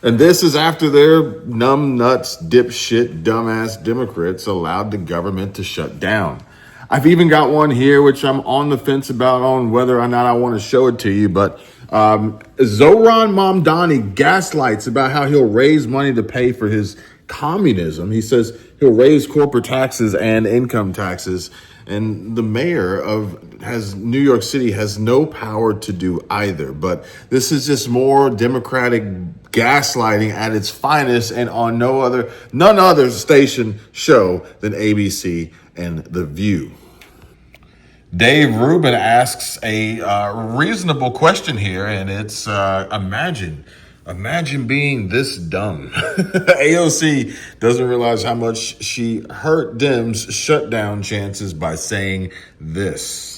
And this is after their numb nuts, dipshit, dumbass Democrats allowed the government to shut down. I've even got one here, which I'm on the fence about on whether or not I want to show it to you. But Zoran Mamdani gaslights about how he'll raise money to pay for his communism. He says he'll raise corporate taxes and income taxes. And the mayor of New York City has no power to do either. But this is just more Democratic gaslighting at its finest, and on none other station show than ABC and The View. Dave Rubin asks a reasonable question here, and it's imagine being this dumb. AOC doesn't realize how much she hurt Dems' shutdown chances by saying this.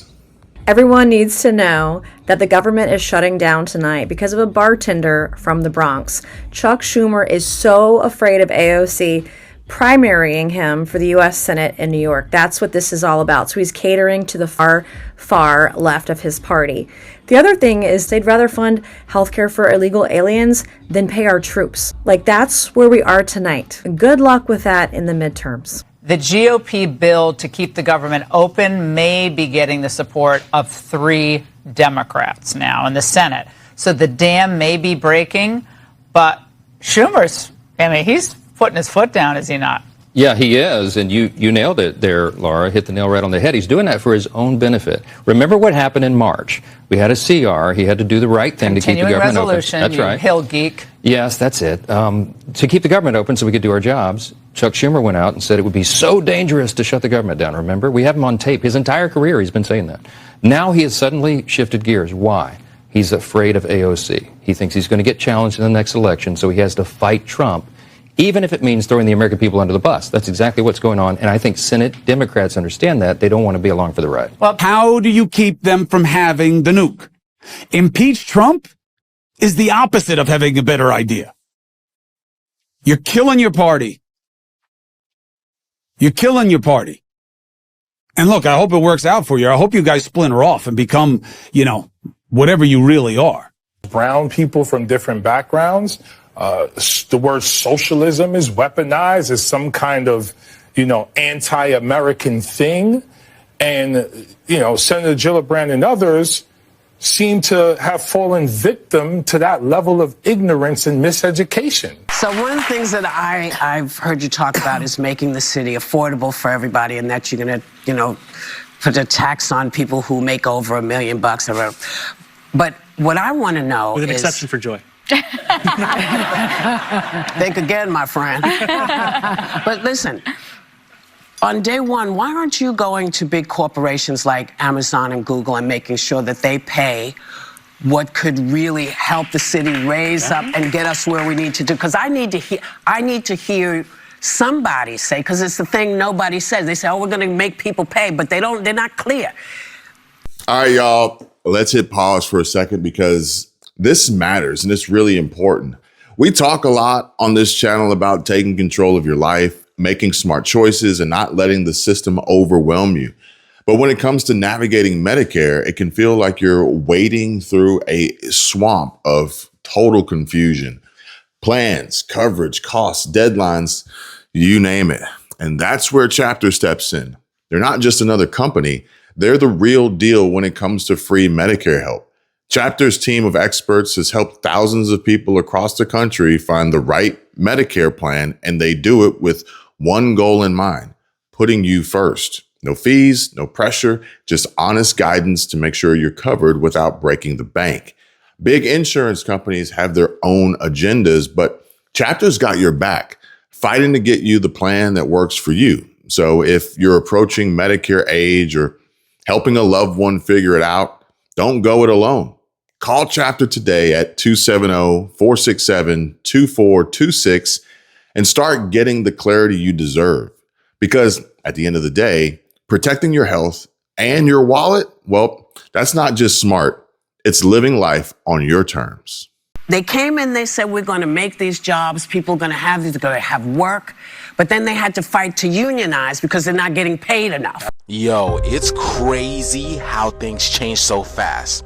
Everyone needs to know that the government is shutting down tonight because of a bartender from the Bronx. Chuck Schumer is so afraid of AOC primarying him for the U.S. Senate in New York. That's what this is all about. So he's catering to the far, far left of his party. The other thing is they'd rather fund healthcare for illegal aliens than pay our troops. Like, that's where we are tonight. Good luck with that in the midterms. The GOP bill to keep the government open may be getting the support of 3 Democrats now in the Senate. So the dam may be breaking, but he's putting his foot down, is he not? Yeah, he is, and you nailed it there, Laura. Hit the nail right on the head. He's doing that for his own benefit. Remember what happened in March? We had a CR. He had to do the right thing to keep the government resolution, open. That's right. Hill geek. Yes, that's it. To keep the government open so we could do our jobs, Chuck Schumer went out and said it would be so dangerous to shut the government down. Remember? We have him on tape. His entire career he's been saying that. Now he has suddenly shifted gears. Why? He's afraid of AOC. He thinks he's going to get challenged in the next election, so he has to fight Trump, even if it means throwing the American people under the bus. That's exactly what's going on, and I think Senate Democrats understand that. They don't want to be along for the ride. Well, how do you keep them from having the nuke? Impeach Trump is the opposite of having a better idea. You're killing your party. You're killing your party. And look, I hope it works out for you. I hope you guys splinter off and become, whatever you really are. Brown people from different backgrounds, the word socialism is weaponized as some kind of, anti-American thing. And, Senator Gillibrand and others seem to have fallen victim to that level of ignorance and miseducation. So one of the things that I've heard you talk about is making the city affordable for everybody, and that you're going to, put a tax on people who make over $1 million or whatever. But what I want to know is... With an exception for Joy. Think again, my friend. But listen, on day one, why aren't you going to big corporations like Amazon and Google and making sure that they pay what could really help the city raise up and get us where we need to do? Because I need to hear somebody say, because it's the thing nobody says. They say, oh, we're going to make people pay, but they're not clear. All right, y'all, let's hit pause for a second because this matters and it's really important. We talk a lot on this channel about taking control of your life, making smart choices, and not letting the system overwhelm you. But when it comes to navigating Medicare, it can feel like you're wading through a swamp of total confusion. Plans, coverage, costs, deadlines, you name it. And that's where Chapter steps in. They're not just another company. They're the real deal when it comes to free Medicare help. Chapter's team of experts has helped thousands of people across the country find the right Medicare plan, and they do it with one goal in mind: putting you first. No fees, no pressure, just honest guidance to make sure you're covered without breaking the bank. Big insurance companies have their own agendas, but Chapter's got your back, fighting to get you the plan that works for you. So if you're approaching Medicare age or helping a loved one figure it out, don't go it alone. Call Chapter today at 270-467-2426 and start getting the clarity you deserve. Because at the end of the day, protecting your health and your wallet, well, that's not just smart. It's living life on your terms. They came in, they said, we're going to make these jobs, people are going to have these, they're going to have work. But then they had to fight to unionize because they're not getting paid enough. Yo, it's crazy how things change so fast.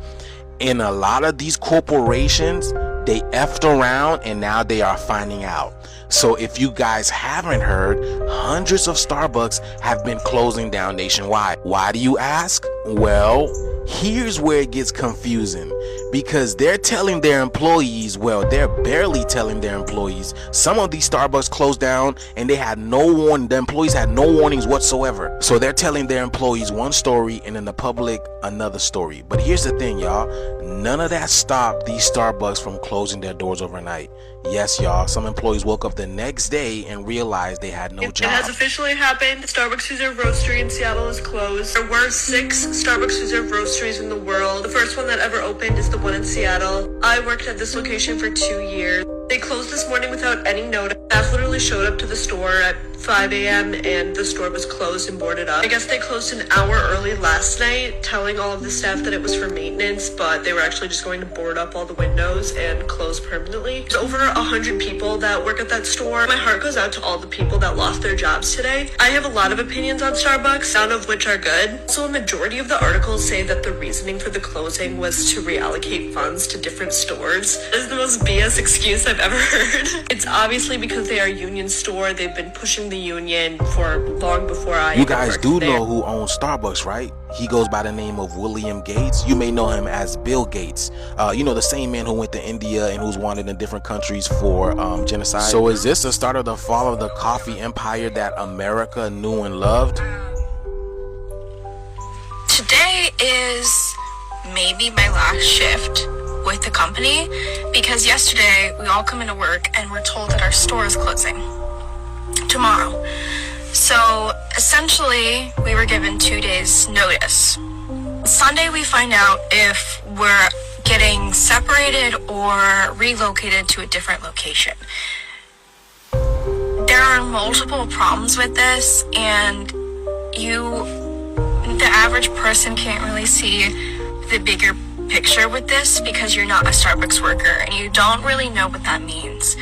In a lot of these corporations, They effed around and now they are finding out. So if you guys haven't heard, hundreds of Starbucks have been closing down nationwide. Why do you ask? Well, here's where it gets confusing, because they're telling their employees, well, they're barely telling their employees. Some of these Starbucks closed down and they had no warning. The employees had no warnings whatsoever. So they're telling their employees one story and in the public another story. But here's the thing, y'all. None of that stopped these Starbucks from closing their doors overnight. Yes, y'all, some employees woke up the next day and realized they had no job. It has officially happened. Starbucks Reserve Roastery in Seattle is closed. There were 6 Starbucks Reserve Roasteries in the world. The first one that ever opened is the one in Seattle. I worked at this location for 2 years. They closed this morning without any notice. Staff literally showed up to the store at 5 a.m. and the store was closed and boarded up. I guess they closed an hour early last night, telling all of the staff that it was for maintenance, but they were actually just going to board up all the windows and close permanently. There's over 100 people that work at that store. My heart goes out to all the people that lost their jobs today. I have a lot of opinions on Starbucks, none of which are good. So a majority of the articles say that the reasoning for the closing was to reallocate funds to different stores. This is the most BS excuse I've ever heard. It's obviously because they are a union store. They've been pushing the union for long before I You guys do there. know who owns Starbucks, right? He goes by the name of William Gates. You may know him as Bill Gates. You know, the same man who went to India and who's wanted in different countries for genocide. So is this the start of the fall of the coffee empire that America knew and loved? Today is maybe my last shift with the company, because yesterday we all come into work and we're told that our store is closing tomorrow. So essentially we were given 2 days notice. Sunday we find out if we're getting separated or relocated to a different location. There are multiple problems with this, and the average person can't really see the bigger picture with this because you're not a Starbucks worker and you don't really know what that means.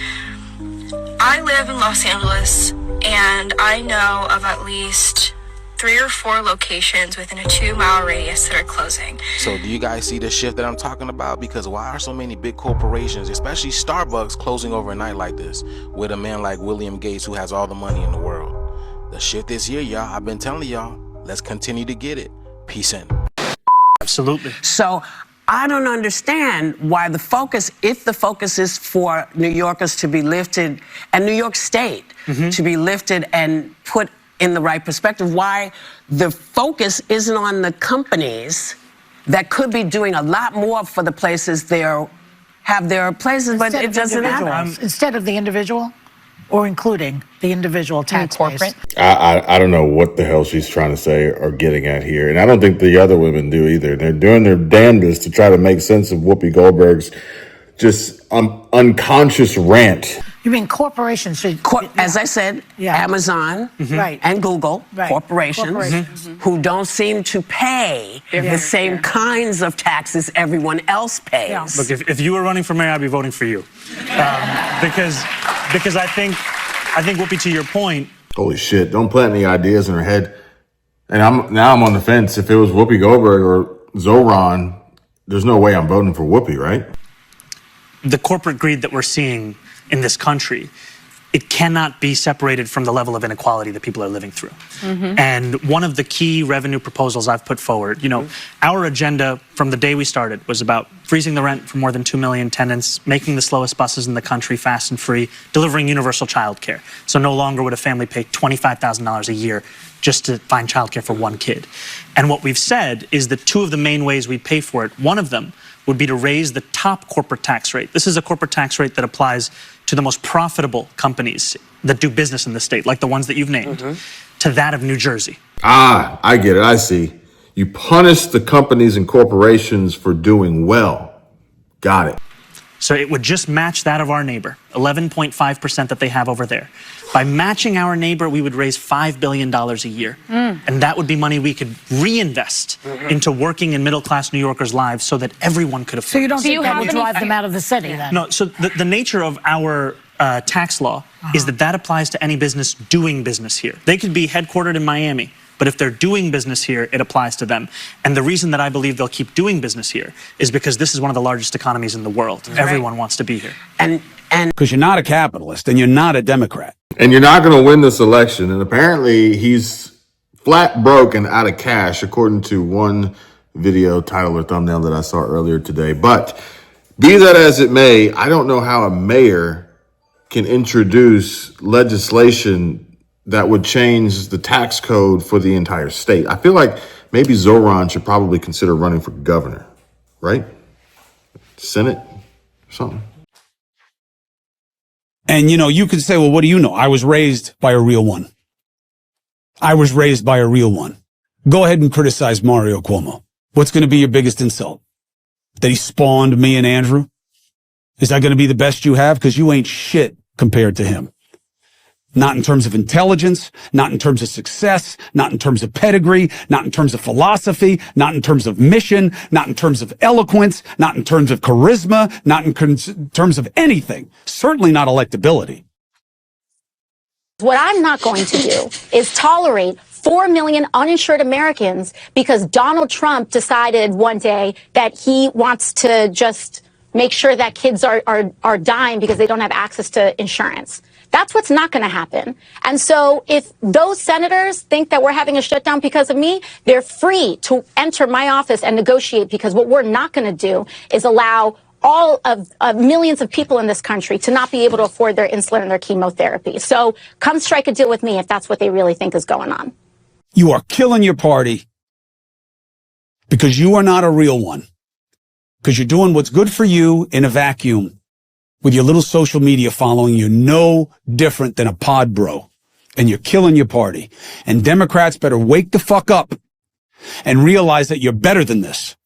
I live in Los Angeles and I know of at least 3 or 4 locations within a 2-mile radius that are closing. So do you guys see the shift that I'm talking about? Because why are so many big corporations, especially Starbucks, closing overnight like this with a man like William Gates who has all the money in the world? The shift is here, y'all. I've been telling y'all. Let's continue to get it. Peace in. Absolutely. So I don't understand why the focus, if the focus is for New Yorkers to be lifted and New York State to be lifted and put in the right perspective, why the focus isn't on the companies that could be doing a lot more for the places have their places, but it doesn't happen. Instead of the individual, or including the individual tax base. I don't know what the hell she's trying to say or getting at here. And I don't think the other women do either. They're doing their damnedest to try to make sense of Whoopi Goldberg's just unconscious rant. You mean corporations should... As I said, Amazon and Google, corporations who don't seem to pay the same kinds of taxes everyone else pays. Look, if you were running for mayor, I'd be voting for you. Because I think Whoopi, to your point... Holy shit, don't plant any ideas in her head. And I'm on the fence. If it was Whoopi Goldberg or Zoran, there's no way I'm voting for Whoopi, right? The corporate greed that we're seeing in this country, it cannot be separated from the level of inequality that people are living through. And one of the key revenue proposals I've put forward, our agenda from the day we started was about freezing the rent for more than 2 million tenants, making the slowest buses in the country fast and free, delivering universal childcare. So no longer would a family pay $25,000 a year just to find childcare for one kid. And what we've said is that 2 of the main ways we pay for it, one of them would be to raise the top corporate tax rate. This is a corporate tax rate that applies to the most profitable companies that do business in the state, like the ones that you've named, to that of New Jersey. Ah, I get it. I see. You punish the companies and corporations for doing well. Got it. So it would just match that of our neighbor, 11.5% that they have over there. By matching our neighbor, we would raise $5 billion a year. And that would be money we could reinvest into working in middle-class New Yorkers' lives so that everyone could afford it. So you don't think that would drive them out of the city, then? No, so the nature of our tax law is that applies to any business doing business here. They could be headquartered in Miami, But if they're doing business here, it applies to them. And the reason that I believe they'll keep doing business here is because this is one of the largest economies in the world. Right. Everyone wants to be here. And because you're not a capitalist and you're not a Democrat. And you're not going to win this election. And apparently he's flat broke and out of cash, according to one video title or thumbnail that I saw earlier today. But be that as it may, I don't know how a mayor can introduce legislation that would change the tax code for the entire state. I feel like maybe Zoran should probably consider running for governor, right? Senate, something. And, you know, you could say, well, what do you know? I was raised by a real one. I was raised by a real one. Go ahead and criticize Mario Cuomo. What's going to be your biggest insult? That he spawned me and Andrew? Is that going to be the best you have? Because you ain't shit compared to him. Not in terms of intelligence, not in terms of success, not in terms of pedigree, not in terms of philosophy, not in terms of mission, not in terms of eloquence, not in terms of charisma, not in terms of anything. Certainly not electability. What I'm not going to do is tolerate 4 million uninsured Americans because Donald Trump decided one day that he wants to just make sure that kids are dying because they don't have access to insurance. That's what's not going to happen. And so if those senators think that we're having a shutdown because of me, they're free to enter my office and negotiate, because what we're not going to do is allow all of millions of people in this country to not be able to afford their insulin and their chemotherapy. So come strike a deal with me if that's what they really think is going on. You are killing your party because you are not a real one. Because you're doing what's good for you in a vacuum. With your little social media following, you're no different than a pod bro. And you're killing your party. And Democrats better wake the fuck up and realize that you're better than this.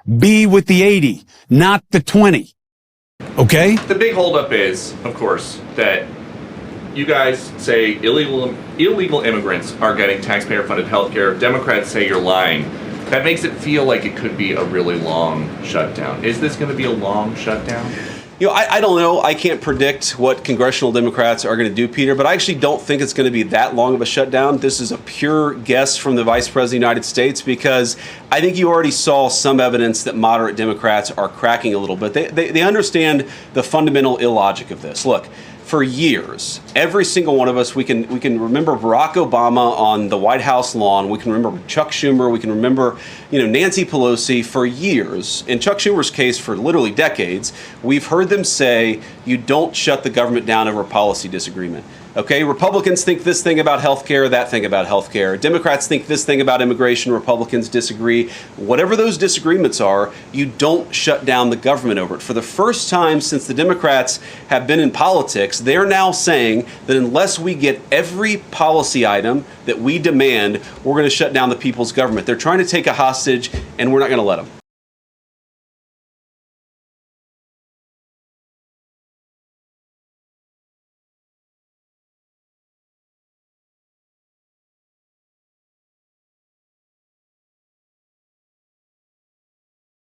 Be with the 80, not the 20. Okay? The big holdup is, of course, that you guys say illegal immigrants are getting taxpayer-funded health care. Democrats say you're lying. That makes it feel like it could be a really long shutdown. Is this going to be a long shutdown? You know, I don't know. I can't predict what congressional Democrats are going to do, Peter, but I actually don't think it's going to be that long of a shutdown. This is a pure guess from the Vice President of the United States, because I think you already saw some evidence that moderate Democrats are cracking a little bit. They understand the fundamental illogic of this. Look, for years, every single one of us, we can remember Barack Obama on the White House lawn. We can remember Chuck Schumer. We can remember, Nancy Pelosi for years. In Chuck Schumer's case, for literally decades, we've heard them say, you don't shut the government down over policy disagreement. Okay, Republicans think this thing about healthcare, that thing about healthcare. Democrats think this thing about immigration. Republicans disagree. Whatever those disagreements are, you don't shut down the government over it. For the first time since the Democrats have been in politics, they're now saying that unless we get every policy item that we demand, we're going to shut down the people's government. They're trying to take a hostage, and we're not going to let them.